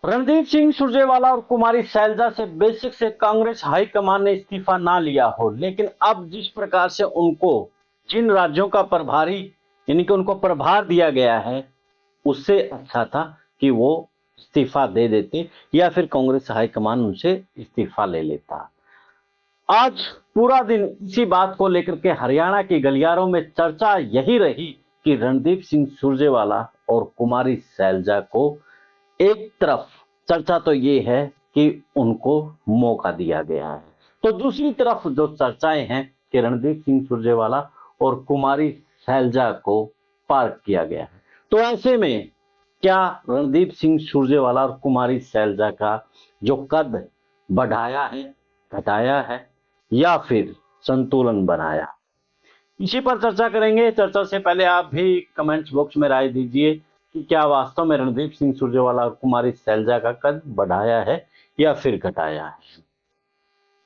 रणदीप सिंह सुरजेवाला और कुमारी शैलजा से बेशक से कांग्रेस हाईकमान ने इस्तीफा ना लिया हो, लेकिन अब जिस प्रकार से उनको जिन राज्यों का प्रभारी यानी कि उनको प्रभार दिया गया है, उससे अच्छा था कि वो इस्तीफा दे देते या फिर कांग्रेस हाईकमान उनसे इस्तीफा ले लेता। आज पूरा दिन इसी बात को लेकर के हरियाणा की गलियारों में चर्चा यही रही कि रणदीप सिंह सुरजेवाला और कुमारी शैलजा को एक तरफ चर्चा तो ये है कि उनको मौका दिया गया है, तो दूसरी तरफ जो चर्चाएं हैं कि रणदीप सिंह सुरजेवाला और कुमारी शैलजा को पार्क किया गया है। तो ऐसे में क्या रणदीप सिंह सुरजेवाला और कुमारी शैलजा का जो कद बढ़ाया है, घटाया है या फिर संतुलन बनाया, इसी पर चर्चा करेंगे। चर्चा से पहले आप भी कमेंट्स बॉक्स में राय दीजिए कि क्या वास्तव में रणदीप सिंह सुरजेवाला और कुमारी शैलजा का कद बढ़ाया है या फिर घटाया है।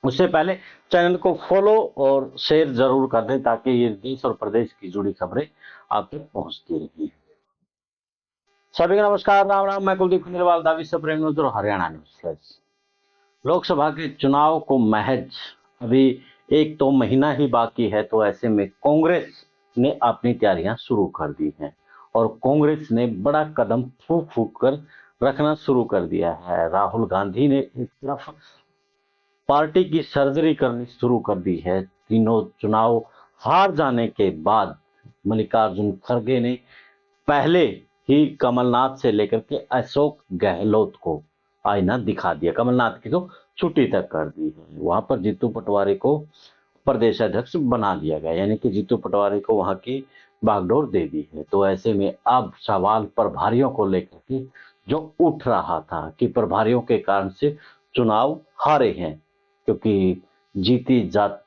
उससे पहले चैनल को फॉलो और शेयर जरूर कर दें ताकि ये देश और प्रदेश की जुड़ी खबरें आप तक पहुंचती रहें। सभी को नमस्कार, राम राम। मैं कुलदीप खंडेलवाल, दावी सुप्रीम न्यूज और हरियाणा न्यूज। लोकसभा के चुनाव को महज अभी एक तो महीना ही बाकी है, तो ऐसे में कांग्रेस ने अपनी तैयारियां शुरू कर दी हैं और कांग्रेस ने बड़ा कदम फूंक फूंक कर रखना शुरू कर दिया है। राहुल गांधी ने एक तरफ पार्टी की सर्जरी करनी शुरू कर दी है। तीनों चुनाव हार जाने के बाद मल्लिकार्जुन खड़गे ने पहले ही कमलनाथ से लेकर के अशोक गहलोत को आईना दिखा दिया। कमलनाथ की तो छुट्टी तक कर दी है। वहां पर जीतू पटवारी को प्रदेश अध्यक्ष बना दिया गया, यानी कि जीतू पटवारी को वहां की बागडोर दे दी है। तो ऐसे में अब सवाल प्रभारियों को लेकर के जो उठ रहा था कि प्रभारियों के कारण से चुनाव हारे हैं, क्योंकि जीती जात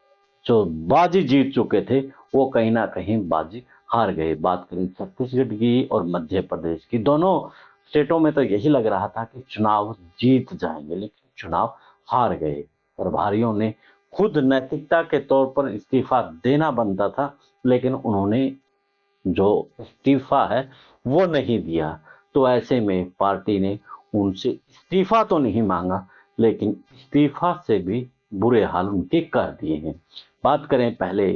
जो बाजी जीत चुके थे वो कहीं ना कहीं बाजी हार गए। बात करें छत्तीसगढ़ की और मध्य प्रदेश की, दोनों स्टेटों में तो यही लग रहा था कि चुनाव जीत जाएंगे, लेकिन चुनाव हार गए। प्रभारियों ने खुद नैतिकता के तौर पर इस्तीफा देना बनता था, लेकिन उन्होंने जो इस्तीफा है वो नहीं दिया। तो ऐसे में पार्टी ने उनसे इस्तीफा तो नहीं मांगा, लेकिन इस्तीफा से भी बुरे हाल उनके कर दिए हैं। बात करें पहले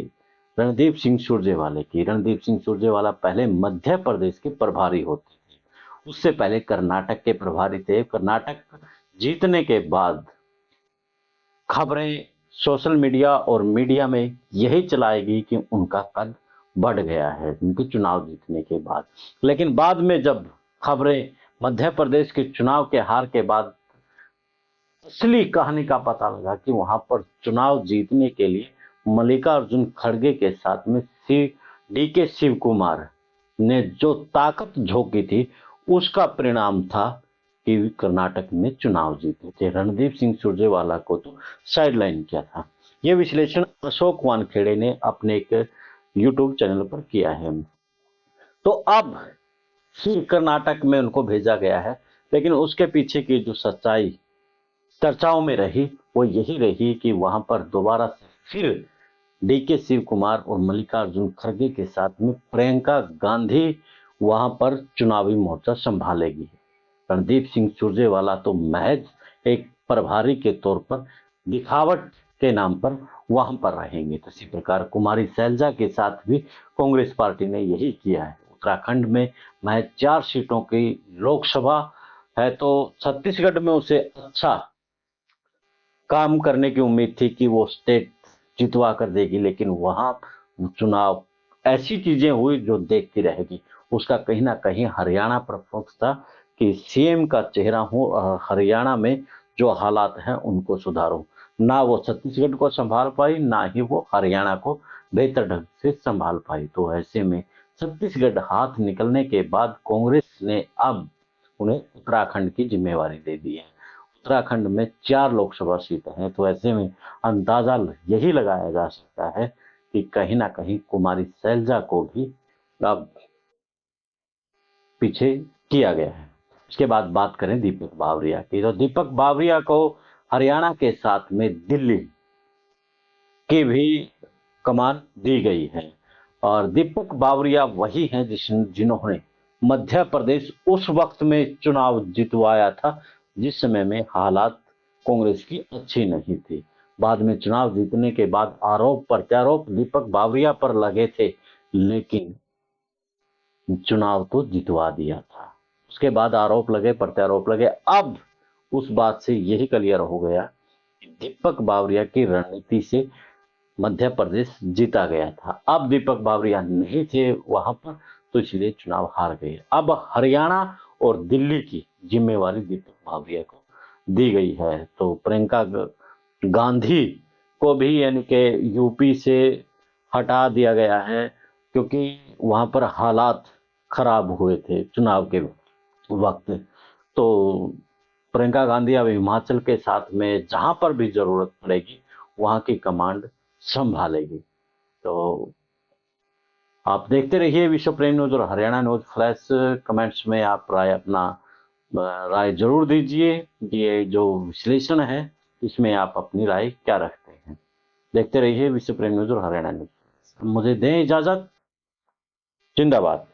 रणदीप सिंह सुरजेवाला की। रणदीप सिंह सुरजेवाला पहले मध्य प्रदेश के प्रभारी होते थे, उससे पहले कर्नाटक के प्रभारी थे। कर्नाटक जीतने के बाद खबरें सोशल मीडिया और मीडिया में यही चलाएगी कि उनका कद बढ़ गया है उनके चुनाव जीतने के बाद। लेकिन बाद में जब खबरें मध्य प्रदेश के चुनाव के हार के बाद असली कहानी का पता लगा कि वहां पर चुनाव जीतने के लिए मल्लिकार्जुन खड़गे के साथ में डीके शिव कुमार ने जो ताकत झोंकी थी, उसका परिणाम था कि कर्नाटक में चुनाव जीते थे। रणदीप सिंह सुरजेवाला को तो साइडलाइन किया था। यह विश्लेषण अशोक वानखेड़े ने अपने एक यूट्यूब चैनल पर किया है। तो अब फिर कर्नाटक में उनको भेजा गया है, लेकिन उसके पीछे की जो सच्चाई चर्चाओं में रही वो यही रही कि वहां पर दोबारा से फिर डीके शिव कुमार और मल्लिकार्जुन खड़गे के साथ में प्रियंका गांधी वहां पर चुनावी मोर्चा संभालेगी। रणदीप सिंह सुरजेवाला तो महज एक प्रभारी के तौर पर दिखावट के नाम पर वहां पर रहेंगे। तो इसी प्रकार कुमारी शैलजा के साथ भी कांग्रेस पार्टी ने यही किया है। उत्तराखंड में महज 4 सीटों की लोकसभा है, तो छत्तीसगढ़ में उसे अच्छा काम करने की उम्मीद थी कि वो स्टेट जितवा कर देगी, लेकिन वहां चुनाव ऐसी चीजें हुई जो देखती रहेगी। उसका कहीं ना कहीं हरियाणा पर फोकस था कि सीएम का चेहरा हो और हरियाणा में जो हालात हैं उनको सुधारो। ना वो छत्तीसगढ़ को संभाल पाई, ना ही वो हरियाणा को बेहतर ढंग से संभाल पाई। तो ऐसे में छत्तीसगढ़ हाथ निकलने के बाद कांग्रेस ने अब उन्हें उत्तराखंड की जिम्मेवारी दे दी है। उत्तराखंड में 4 लोकसभा सीटें हैं, तो ऐसे में अंदाजा यही लगाया जा सकता है कि कहीं ना कहीं कुमारी शैलजा को भी अब पीछे किया गया है। इसके बाद बात करें दीपक बावरिया की, तो दीपक बावरिया को हरियाणा के साथ में दिल्ली की भी कमान दी गई है। और दीपक बावरिया वही हैं जिन्होंने मध्य प्रदेश उस वक्त में चुनाव जितवाया था जिस समय में हालात कांग्रेस की अच्छी नहीं थी। बाद में चुनाव जीतने के बाद आरोप प्रत्यारोप दीपक बावरिया पर लगे थे, लेकिन चुनाव तो जितवा दिया था। उसके बाद आरोप लगे, प्रत्यारोप लगे। अब उस बात से यही क्लियर हो गया कि दीपक बावरिया की रणनीति से मध्य प्रदेश जीता गया था। अब दीपक बावरिया नहीं थे वहां पर, तो इसलिए चुनाव हार गए। अब हरियाणा और दिल्ली की जिम्मेवारी दीपक बावरिया को दी गई है। तो प्रियंका गांधी को भी यानी कि यूपी से हटा दिया गया है, क्योंकि वहां पर हालात खराब हुए थे चुनाव के वक्त। तो प्रियंका गांधी अब हिमाचल के साथ में जहां पर भी जरूरत पड़ेगी वहां की कमांड संभालेगी। तो आप देखते रहिए विश्व प्रेम न्यूज और हरियाणा न्यूज फ्लैश। कमेंट्स में आप राय जरूर दीजिए। ये जो विश्लेषण है इसमें आप अपनी राय क्या रखते हैं। देखते रहिए विश्व प्रेम न्यूज और हरियाणा न्यूज। मुझे दें इजाजत। जिंदाबाद।